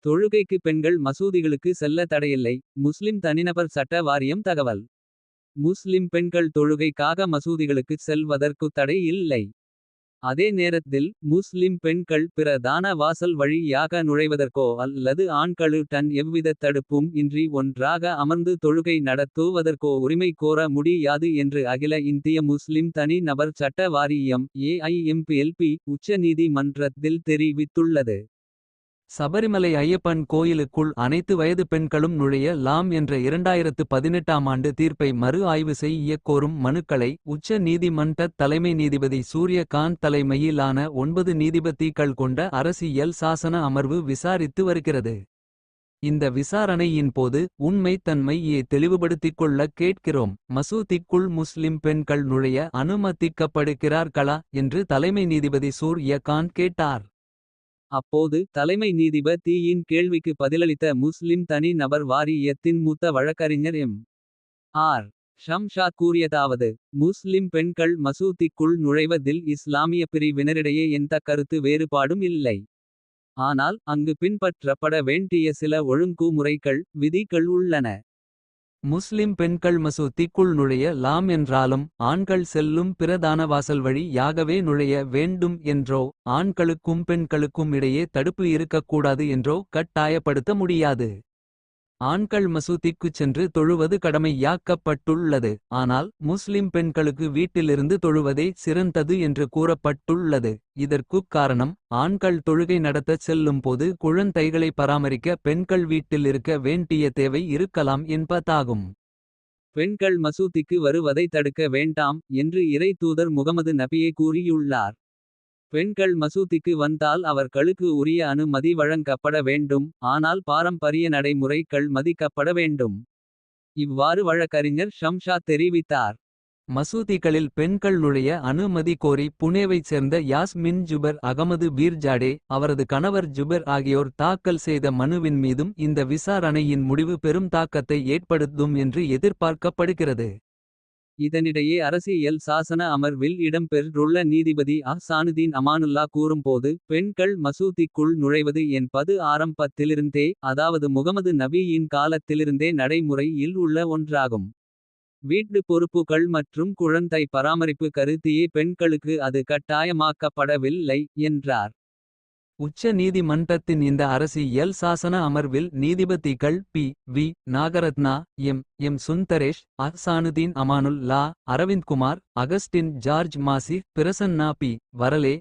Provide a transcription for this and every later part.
தொழுகைக்கு பெண்கள் மசூதிகளுக்கு செல்ல தடையில்லை. முஸ்லிம் தனிநபர் சட்ட வாரியம் தகவல். முஸ்லிம் பெண்கள் தொழுகைக்காக மசூதிகளுக்கு செல்வதற்கு தடை இல்லை. அதே நேரத்தில் முஸ்லிம் பெண்கள் பிரதான வாசல் வழியாக நுழைவதற்கோ அல்லது ஆண்களுடன் எவ்வித தடுப்பும் இன்றி ஒன்றாக அமர்ந்து தொழுகை நடத்துவதற்கோ உரிமை கோர முடியாது என்று அகில இந்திய முஸ்லிம் தனி நபர் சட்ட வாரியம் AIMPLP உச்ச நீதிமன்றத்தில் தெரிவித்துள்ளது. சபரிமலை ஐயப்பன் கோயிலுக்குள் அனைத்து வயது பெண்களும் நுழைய லாம் என்ற 2018ஆம் ஆண்டு தீர்ப்பை மறு ஆய்வு செய்ய கோரும் மனுக்களை உச்ச நீதிமன்றத் தலைமை நீதிபதி சூரியகாந்த் தலைமையிலான 9 நீதிபதிகள் கொண்ட அரசியல் சாசன அமர்வு விசாரித்து வருகிறது. இந்த விசாரணையின் போது உண்மைத்தன்மையை தெளிவுபடுத்திக் கொள்ள கேட்கிறோம். மசூதிக்குள் முஸ்லிம் பெண்கள் நுழைய அனுமதிக்கப்படுகிறார்களா என்று தலைமை நீதிபதி சூரியகாந்த் கேட்டார். அப்போது தலைமை நீதிபதியின் கேள்விக்கு பதிலளித்த முஸ்லிம் தனி நபர் வாரியத்தின் மூத்த வழக்கறிஞர் ஆர். ஷம்ஷாத் கூறியதாவது. முஸ்லிம் பெண்கள் மசூதிக்குள் நுழைவதில் இஸ்லாமிய பிரிவினரிடையே எந்த கருத்து வேறுபாடும் இல்லை. ஆனால் அங்கு பின்பற்றப்பட வேண்டிய சில ஒழுங்குமுறைகள் விதிகள் உள்ளன. முஸ்லிம் பெண்கள் மசூதிக்குள் நுழைய லாம் என்றாலும் ஆண்கள் செல்லும் பிரதான வாசல் வழி யாகவே நுழைய வேண்டும் என்றோ ஆண்களுக்கும் பெண்களுக்கும் இடையே தடுப்பு இருக்கக்கூடாது என்றோ கட்டாயப்படுத்த முடியாது. ஆண்கள் மசூதிக்குச் சென்று தொழுவது கடமையாக்கப்பட்டுள்ளது. ஆனால் முஸ்லிம் பெண்களுக்கு வீட்டிலிருந்து தொழுவதே சிறந்தது என்று கூறப்பட்டுள்ளது. இதற்குக் காரணம் ஆண்கள் தொழுகை நடத்தச் செல்லும் போது குழந்தைகளை பராமரிக்க பெண்கள் வீட்டில் இருக்க வேண்டிய தேவை இருக்கலாம் என்பதாகும். பெண்கள் மசூதிக்கு வருவதை தடுக்க வேண்டாம் என்று இறை தூதர் முகமது நபியே கூறியுள்ளார். பெண்கள் மசூதிக்கு வந்தால் அவர்களுக்கு உரிய அனுமதி வழங்கப்பட வேண்டும். ஆனால் பாரம்பரிய நடைமுறைகள் மதிக்கப்பட வேண்டும். இவ்வாறு வழக்கறிஞர் ஷம்ஷாத் தெரிவித்தார். மசூதிகளில் பெண்கள் நுழைய அனுமதி கோரி புனேவைச் சேர்ந்த யாஸ்மின் ஜுபர் அகமது பீர்ஜாடே அவரது கணவர் ஜுபர் ஆகியோர் தாக்கல் செய்த மனுவின் மீதும் இந்த விசாரணையின் முடிவு பெரும் தாக்கத்தை ஏற்படுத்தும் என்று எதிர்பார்க்கப்படுகிறது. இதனிடையே அரசியல் சாசன அமர்வில் இடம்பெற்றுள்ள நீதிபதி அஹ்சானுதீன் அமானுல்லா கூறும்போது. பெண்கள் மசூதிக்குள் நுழைவது என்பது ஆரம்பத்திலிருந்தே அதாவது முகமது நபியின் காலத்திலிருந்தே நடைமுறையில் உள்ள ஒன்றாகும். வீட்டு பொறுப்புகள் மற்றும் குழந்தை பராமரிப்பு கருதியே பெண்களுக்கு அது கட்டாயமாக்கப்படவில்லை என்றார். உச்ச நீதிமன்றத்தின் இந்த அரசியல் சாசன அமர்வில் நீதிபதிகள் V. Nagarathna M. Sundresh Ahsanuddin Amanullah Aravindkumar Augustine George Masih Prasanna Varale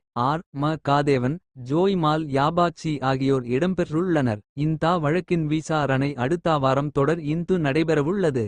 Mahadevan ஜோய்மால் யாபாச்சி ஆகியோர் இடம்பெற்றுள்ளனர். இந்த வழக்கின் விசாரணை அடுத்த வாரம் தொடர் நடைபெறவுள்ளது.